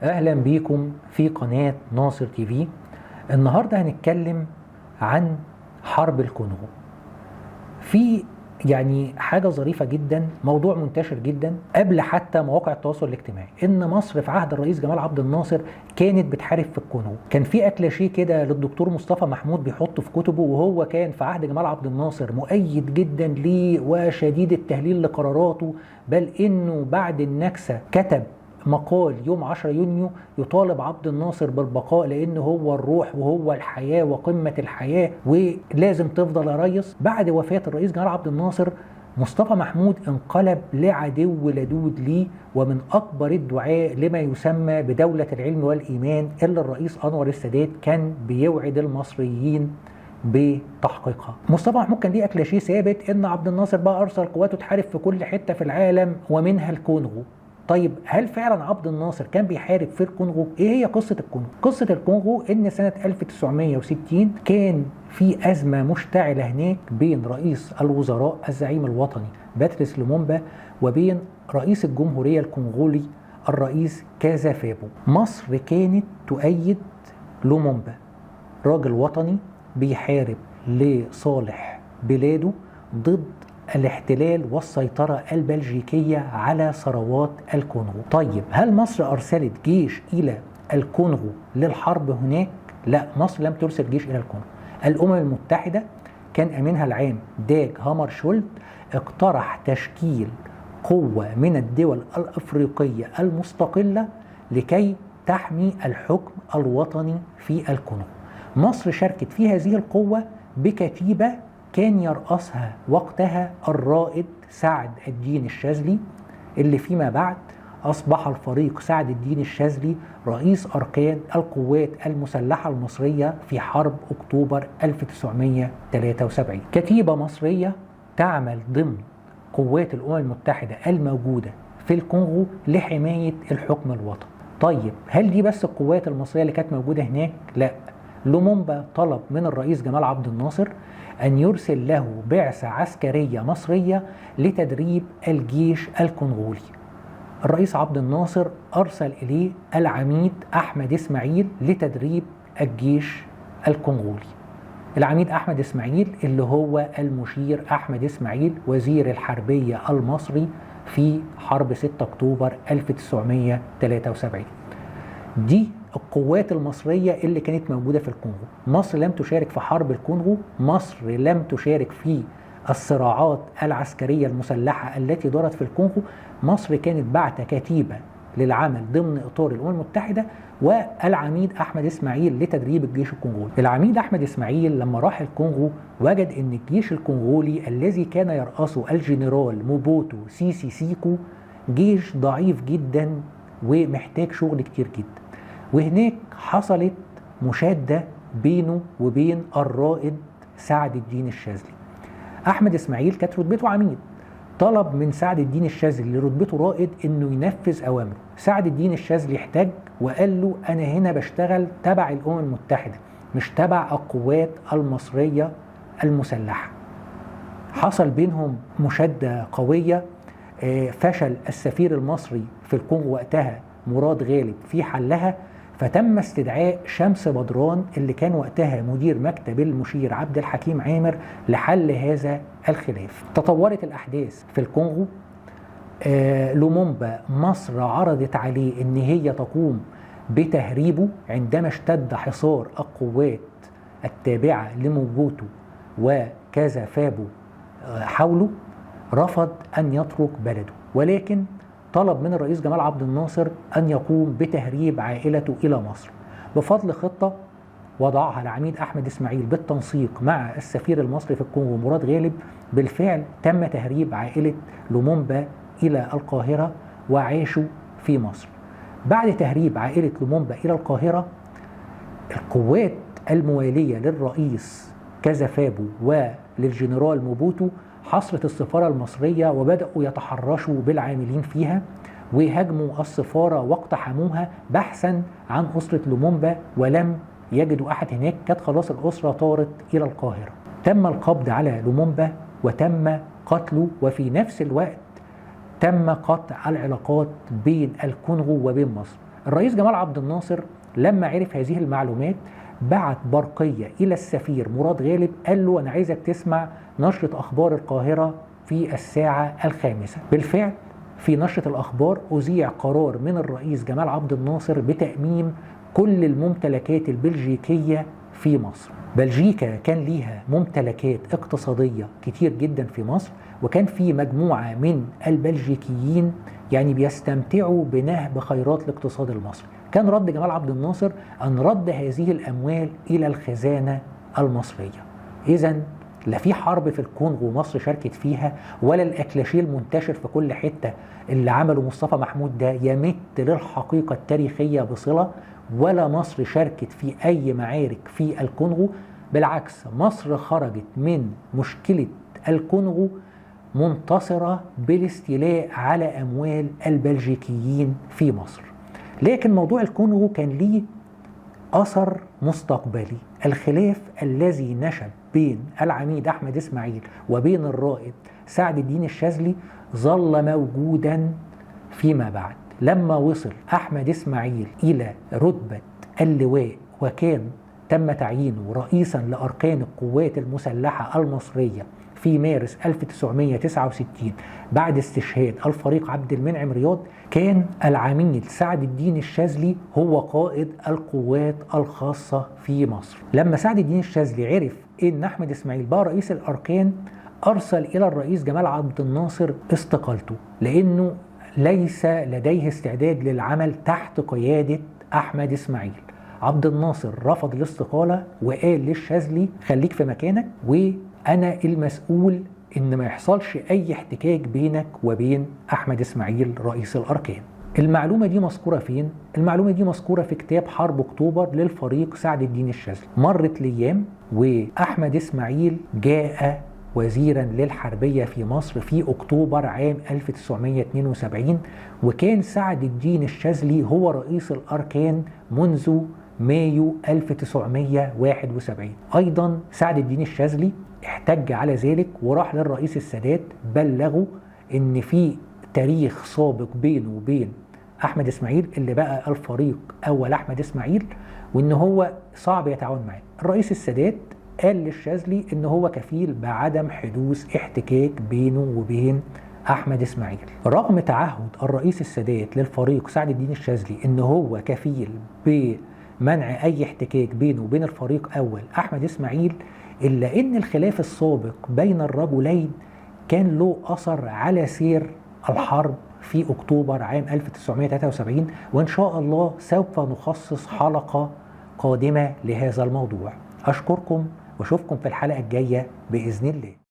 اهلا بيكم في قناة ناصر تي في. النهاردة هنتكلم عن حرب الكونغو. في حاجة ظريفة جدا، موضوع منتشر جدا قبل حتى مواقع التواصل الاجتماعي، ان مصر في عهد الرئيس جمال عبد الناصر كانت بتحارب في الكونغو. كان في اكلاشيه كده للدكتور مصطفى محمود بيحطه في كتبه، وهو كان في عهد جمال عبد الناصر مؤيد جدا ليه وشديد التهليل لقراراته، بل انه بعد النكسة كتب مقال يوم 10 يونيو يطالب عبد الناصر بالبقاء لأنه هو الروح وهو الحياة وقمة الحياة ولازم تفضل يا ريس. بعد وفاة الرئيس جمال عبد الناصر مصطفى محمود انقلب لعدو لدود ليه، ومن أكبر الدعاء لما يسمى بدولة العلم والإيمان اللي الرئيس أنور السادات كان بيوعد المصريين بتحقيقها. مصطفى محمود كان ليه اكلاشيه ثابت ان عبد الناصر بقى ارسل قواته تحارب في كل حته في العالم ومنها الكونغو. طيب هل فعلا عبد الناصر كان بيحارب في الكونغو؟ ايه هي قصة الكونغو؟ قصة الكونغو ان سنة 1960 كان في أزمة مشتعلة هناك بين رئيس الوزراء الزعيم الوطني باتريس لومومبا وبين رئيس الجمهورية الكونغولي الرئيس كازا فابو. مصر كانت تؤيد لومومبا، راجل وطني بيحارب لصالح بلاده ضد الاحتلال والسيطرة البلجيكية على ثروات الكونغو. طيب هل مصر أرسلت جيش إلى الكونغو للحرب هناك؟ لا، مصر لم ترسل جيش إلى الكونغو. الأمم المتحدة كان أمينها العام داج هامرشولد اقترح تشكيل قوة من الدول الأفريقية المستقلة لكي تحمي الحكم الوطني في الكونغو. مصر شاركت في هذه القوة بكتيبة كان يرأسها وقتها الرائد سعد الدين الشاذلي، اللي فيما بعد أصبح الفريق سعد الدين الشاذلي رئيس أركان القوات المسلحة المصرية في حرب أكتوبر 1973. كتيبة مصرية تعمل ضمن قوات الأمم المتحدة الموجودة في الكونغو لحماية الحكم الوطني. طيب هل دي بس القوات المصرية اللي كانت موجودة هناك؟ لا، لومومبا طلب من الرئيس جمال عبد الناصر أن يرسل له بعثة عسكرية مصرية لتدريب الجيش الكونغولي. الرئيس عبد الناصر أرسل إليه العميد أحمد إسماعيل لتدريب الجيش الكونغولي. العميد أحمد إسماعيل اللي هو المشير أحمد إسماعيل وزير الحربية المصري في حرب 6 أكتوبر 1973. دي القوات المصرية اللي كانت موجودة في الكونغو. مصر لم تشارك في حرب الكونغو، مصر لم تشارك في الصراعات العسكرية المسلحة التي دارت في الكونغو. مصر كانت بعت كتيبة للعمل ضمن إطار الأمم المتحدة والعميد أحمد إسماعيل لتدريب الجيش الكونغولي. العميد أحمد إسماعيل لما راح الكونغو وجد أن الجيش الكونغولي الذي كان يرأسه الجنرال موبوتو سيسي سيكو جيش ضعيف جدا ومحتاج شغل كتير جدا. وهناك حصلت مشادة بينه وبين الرائد سعد الدين الشاذلي. أحمد إسماعيل كانت رتبته عميد، طلب من سعد الدين الشاذلي اللي رتبته رائد إنه ينفذ أوامره. سعد الدين الشاذلي احتج وقال له أنا هنا بشتغل تبع الأمم المتحدة مش تبع القوات المصرية المسلحة. حصل بينهم مشادة قوية، فشل السفير المصري في الكونغو وقتها مراد غالب في حلها، فتم استدعاء شمس بدران اللي كان وقتها مدير مكتب المشير عبد الحكيم عامر لحل هذا الخلاف. تطورت الأحداث في الكونغو. لومومبا مصر عرضت عليه ان هي تقوم بتهريبه عندما اشتد حصار القوات التابعة لموبوتو وكازا فابو حوله. رفض أن يترك بلده، ولكن طلب من الرئيس جمال عبد الناصر أن يقوم بتهريب عائلته إلى مصر. بفضل خطة وضعها العميد أحمد إسماعيل بالتنسيق مع السفير المصري في الكونغو مراد غالب، بالفعل تم تهريب عائلة لومومبا إلى القاهرة وعاشوا في مصر. بعد تهريب عائلة لومومبا إلى القاهرة، القوات الموالية للرئيس كازا فابو وللجنرال موبوتو حصرت السفارة المصرية وبدأوا يتحرشوا بالعاملين فيها وهاجموا السفارة واقتحموها بحثا عن أسرة لومومبا، ولم يجدوا أحد هناك. كانت خلاص الأسرة طارت إلى القاهرة. تم القبض على لومومبا وتم قتله، وفي نفس الوقت تم قطع العلاقات بين الكونغو وبين مصر. الرئيس جمال عبد الناصر لما عرف هذه المعلومات بعت برقية إلى السفير مراد غالب، قال له أنا عايزك تسمع نشرة أخبار القاهرة في الساعة 5. بالفعل في نشرة الأخبار أذيع قرار من الرئيس جمال عبد الناصر بتأميم كل الممتلكات البلجيكية في مصر. بلجيكا كان ليها ممتلكات اقتصادية كتير جدا في مصر، وكان في مجموعة من البلجيكيين يعني بيستمتعوا بنهب خيرات الاقتصاد المصري. كان رد جمال عبد الناصر أن رد هذه الأموال إلى الخزانة المصرية. إذن لا في حرب في الكونغو مصر شاركت فيها، ولا الأكلاشيه المنتشر في كل حتة اللي عمله مصطفى محمود ده يمت للحقيقة التاريخية بصلة، ولا مصر شاركت في أي معارك في الكونغو. بالعكس، مصر خرجت من مشكلة الكونغو منتصرة بالاستيلاء على أموال البلجيكيين في مصر. لكن موضوع الكونغو كان ليه أثر مستقبلي. الخلاف الذي نشب بين العميد أحمد إسماعيل وبين الرائد سعد الدين الشاذلي ظل موجودا فيما بعد. لما وصل أحمد إسماعيل إلى رتبة اللواء وكان تم تعيينه رئيسا لأركان القوات المسلحة المصرية في مارس 1969 بعد استشهاد الفريق عبد المنعم رياض، كان العميد سعد الدين الشاذلي هو قائد القوات الخاصة في مصر. لما سعد الدين الشاذلي عرف ان احمد اسماعيل بقى رئيس الاركان، ارسل الى الرئيس جمال عبد الناصر استقالته، لانه ليس لديه استعداد للعمل تحت قيادة احمد اسماعيل. عبد الناصر رفض الاستقالة وقال للشاذلي خليك في مكانك، وأنا المسؤول إن ما يحصلش أي احتكاك بينك وبين أحمد إسماعيل رئيس الأركان. المعلومة دي مذكورة فين؟ المعلومة دي مذكورة في كتاب حرب أكتوبر للفريق سعد الدين الشاذلي. مرت الأيام وأحمد إسماعيل جاء وزيرا للحربية في مصر في أكتوبر عام 1972، وكان سعد الدين الشاذلي هو رئيس الأركان منذ مايو 1971. أيضا سعد الدين الشاذلي احتج على ذلك وراح للرئيس السادات بلغه إن في تاريخ سابق بينه وبين أحمد إسماعيل اللي بقى الفريق أول أحمد إسماعيل، وإن هو صعب يتعاون معاه. الرئيس السادات قال للشاذلي إن هو كفيل بعدم حدوث احتكاك بينه وبين أحمد إسماعيل. رغم تعهد الرئيس السادات للفريق سعد الدين الشاذلي إن هو كفيل بمنع أي احتكاك بينه وبين الفريق أول أحمد إسماعيل، إلا إن الخلاف السابق بين الرجلين كان له أثر على سير الحرب في أكتوبر عام 1973، وإن شاء الله سوف نخصص حلقة قادمة لهذا الموضوع. أشكركم وأشوفكم في الحلقة الجاية بإذن الله.